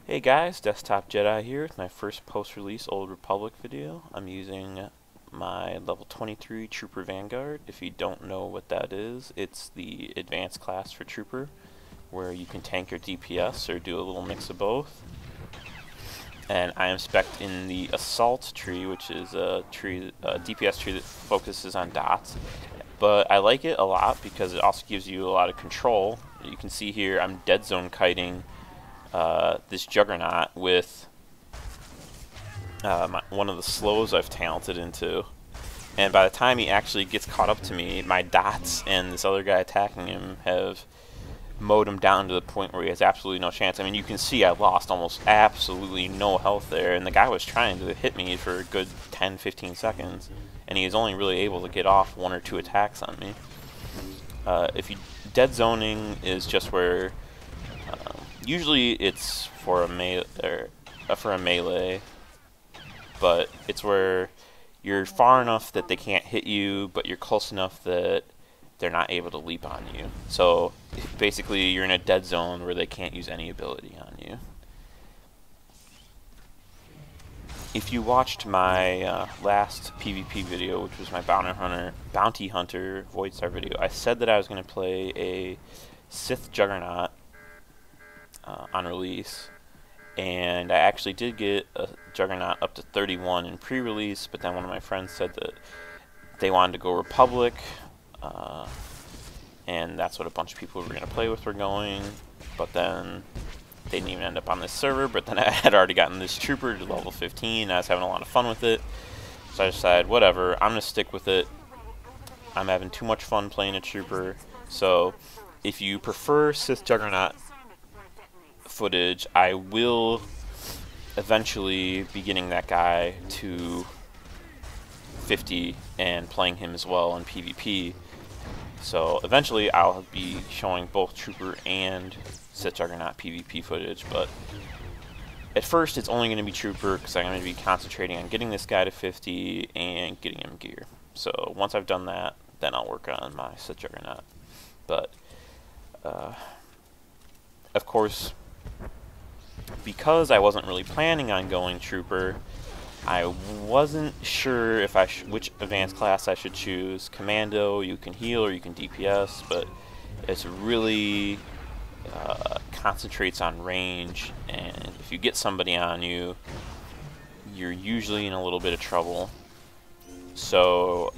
Hey guys, Desktop Jedi here with my first post-release Old Republic video. I'm using my level 23 Trooper Vanguard. If you don't know what that is, it's the advanced class for Trooper, where you can tank your DPS or do a little mix of both. And I am spec'd in the Assault tree, which is a DPS tree that focuses on dots. But I like it a lot because it also gives you a lot of control. You can see here I'm dead zone kiting this Juggernaut with one of the slows I've talented into, and by the time he actually gets caught up to me, my dots and this other guy attacking him have mowed him down to the point where he has absolutely no chance. I mean, you can see I lost almost absolutely no health there, and the guy was trying to hit me for a good 10-15 seconds, and he was only really able to get off one or two attacks on me. Dead zoning is just where usually it's for a melee, but it's where you're far enough that they can't hit you, but you're close enough that they're not able to leap on you. So basically you're in a dead zone where they can't use any ability on you. If you watched my last PvP video, which was my Bounty Hunter Voidstar video, I said that I was going to play a Sith Juggernaut on release, and I actually did get a Juggernaut up to 31 in pre-release, but then one of my friends said that they wanted to go Republic, and that's what a bunch of people we were going to play with were going, but then they didn't even end up on this server. But then I had already gotten this Trooper to level 15, I was having a lot of fun with it, so I decided, whatever, I'm going to stick with it. I'm having too much fun playing a Trooper. So if you prefer Sith Juggernaut footage, I will eventually be getting that guy to 50 and playing him as well on PvP. So eventually I'll be showing both Trooper and Sith Juggernaut PvP footage, but at first it's only going to be Trooper because I'm going to be concentrating on getting this guy to 50 and getting him gear. So once I've done that, then I'll work on my Sith Juggernaut. But of course, because I wasn't really planning on going Trooper, I wasn't sure if which advanced class I should choose. Commando, you can heal or you can DPS, but it's really concentrates on range, and if you get somebody on you, you're usually in a little bit of trouble. So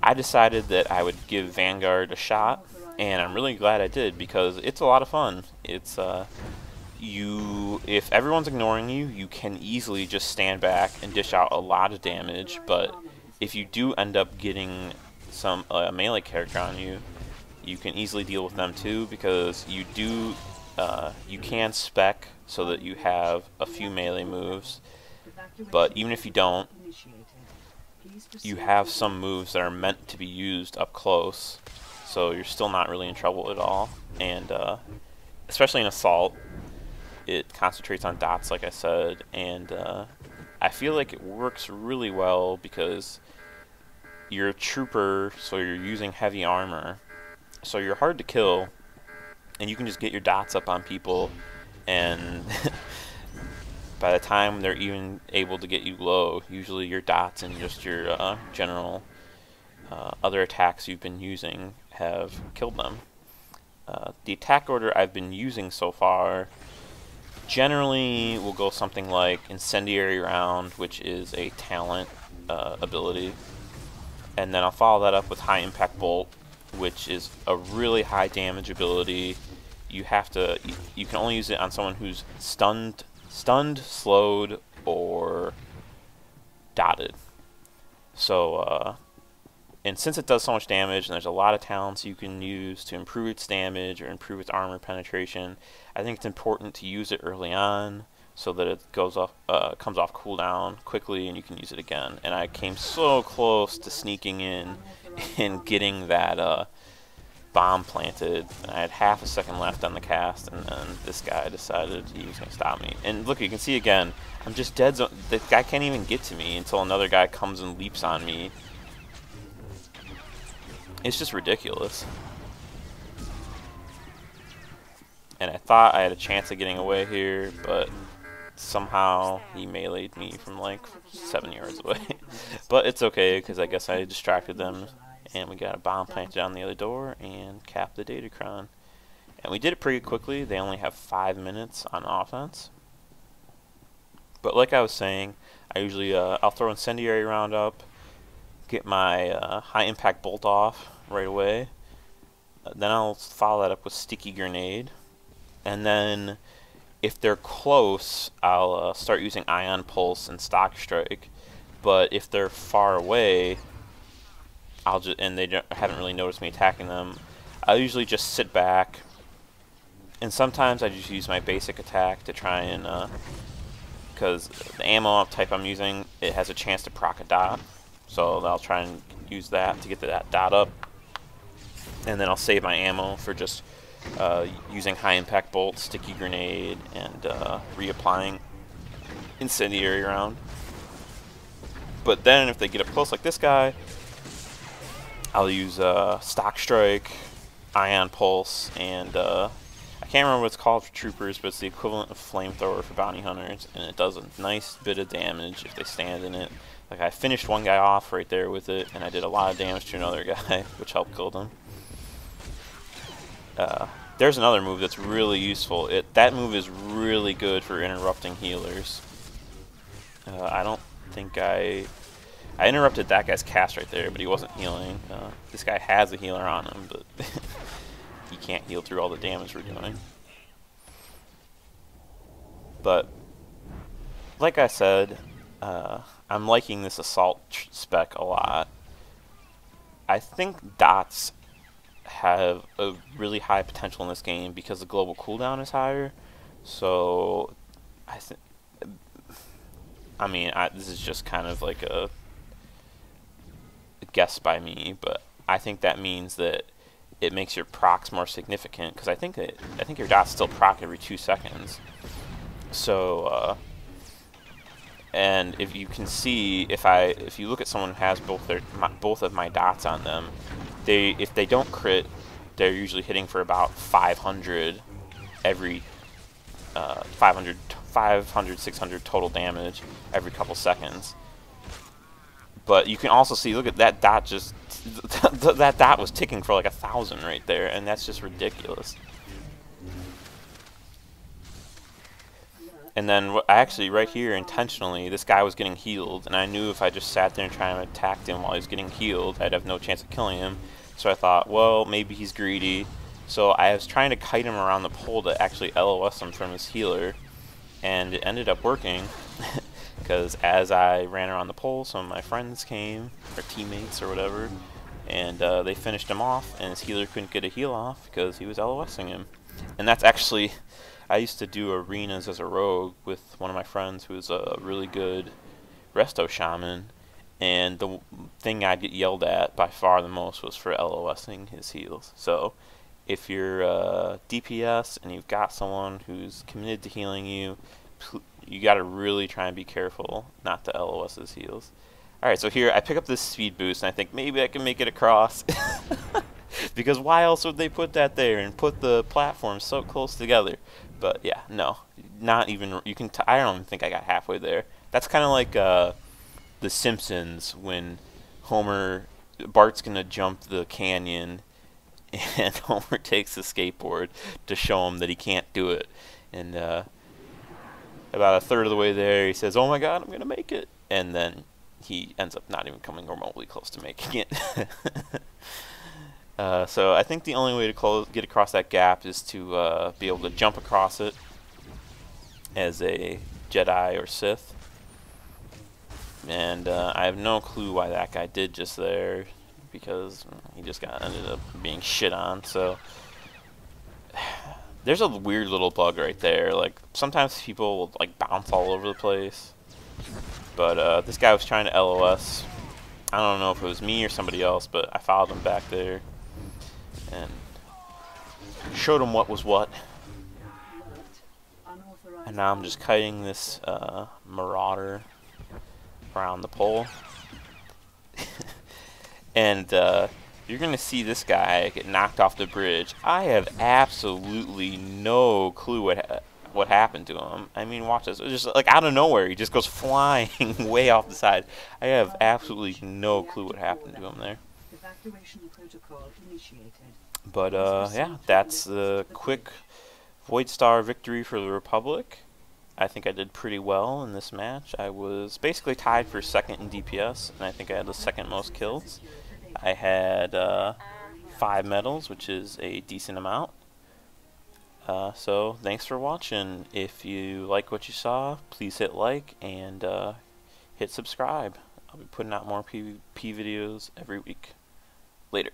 I decided that I would give Vanguard a shot, and I'm really glad I did because it's a lot of fun. It's if everyone's ignoring you, you can easily just stand back and dish out a lot of damage, but if you do end up getting some melee character on you, you can easily deal with them too, because you can spec so that you have a few melee moves, but even if you don't, you have some moves that are meant to be used up close, so you're still not really in trouble at all. And especially in Assault, it concentrates on dots, like I said, and I feel like it works really well because you're a Trooper, so you're using heavy armor, so you're hard to kill, and you can just get your dots up on people, and by the time they're even able to get you low, usually your dots and just your general other attacks you've been using have killed them. The attack order I've been using so far generally will go something like Incendiary Round, which is a talent ability, and then I'll follow that up with High Impact Bolt, which is a really high damage ability. You can only use it on someone who's stunned, slowed, or dotted. So and since it does so much damage, and there's a lot of talents you can use to improve its damage or improve its armor penetration, I think it's important to use it early on so that it comes off cooldown quickly and you can use it again. And I came so close to sneaking in and getting that bomb planted. I had half a second left on the cast, and then this guy decided he was going to stop me. And look, you can see again, I'm just dead zone. The guy can't even get to me until another guy comes and leaps on me. It's just ridiculous. and I thought I had a chance of getting away here, but somehow he meleeed me from like 7 yards away. But it's okay, because I guess I distracted them, and we got a bomb planted on the other door and capped the Datacron. And we did it pretty quickly. They only have 5 minutes on offense. But like I was saying, I usually I'll throw incendiary round up, get my high impact bolt off right away. Then I'll follow that up with sticky grenade, and then if they're close, I'll start using ion pulse and stock strike. But if they're far away, and they haven't really noticed me attacking them, I'll usually just sit back. And sometimes I just use my basic attack to try and, because the ammo type I'm using, it has a chance to proc a dot. So I'll try and use that to get that dot up. And then I'll save my ammo for just using high impact bolt, sticky grenade, and reapplying incendiary round. But then if they get up close like this guy, I'll use stock strike, ion pulse, and I can't remember what it's called for troopers, but it's the equivalent of flamethrower for bounty hunters, and it does a nice bit of damage if they stand in it. Like, I finished one guy off right there with it, and I did a lot of damage to another guy, which helped kill them. There's another move that's really useful. That move is really good for interrupting healers. I don't think I interrupted that guy's cast right there, but he wasn't healing. This guy has a healer on him, but he can't heal through all the damage we're doing. But like I said, I'm liking this assault spec a lot. I think dots have a really high potential in this game because the global cooldown is higher. So I mean, this is just kind of like a guess by me, but I think that means that it makes your procs more significant, because I think your dots still proc every 2 seconds. So and if you can see, if you look at someone who has both of my dots on them, if they don't crit, they're usually hitting for about 500 every 500, 600 total damage every couple seconds. But you can also see, look at that dot, just that dot was ticking for like 1,000 right there, and that's just ridiculous. And then actually right here, intentionally, this guy was getting healed, and I knew if I just sat there and tried to attack him while he was getting healed, I'd have no chance of killing him. So I thought, well, maybe he's greedy. So I was trying to kite him around the pole to actually LOS him from his healer, and it ended up working. Because as I ran around the pole, some of my friends came, or teammates or whatever, and they finished him off, and his healer couldn't get a heal off because he was LOSing him. And that's actually, I used to do arenas as a rogue with one of my friends who was a really good resto shaman, and the thing I'd get yelled at by far the most was for LOSing his heals. So if you're DPS and you've got someone who's committed to healing you, you gotta really try and be careful not to LOS his heals. Alright, so here I pick up this speed boost, and I think maybe I can make it across. Because why else would they put that there and put the platforms so close together? But yeah, no, not even, you can, I don't even think I got halfway there. That's kind of like The Simpsons, when Bart's gonna jump the canyon, and Homer takes the skateboard to show him that he can't do it. And about a third of the way there, he says, "Oh my God, I'm gonna make it," and then he ends up not even coming remotely close to making it. So I think the only way to get across that gap is to be able to jump across it as a Jedi or Sith. And I have no clue why that guy did just there, because he just ended up being shit on. So there's a weird little bug right there. Like, sometimes people will like bounce all over the place, but this guy was trying to LOS. I don't know if it was me or somebody else, but I followed him back there and showed him what was what. And now I'm just kiting this marauder around the pole. And you're gonna see this guy get knocked off the bridge. I have absolutely no clue what happened to him. I mean, watch this. It's just like out of nowhere, he just goes flying way off the side. I have absolutely no clue what happened to him there. But yeah, that's the quick Voidstar victory for the Republic. I think I did pretty well in this match. I was basically tied for second in DPS, and I think I had the second most kills. I had 5 medals, which is a decent amount. So thanks for watching. If you like what you saw, please hit like and hit subscribe. I'll be putting out more PvP videos every week. Later.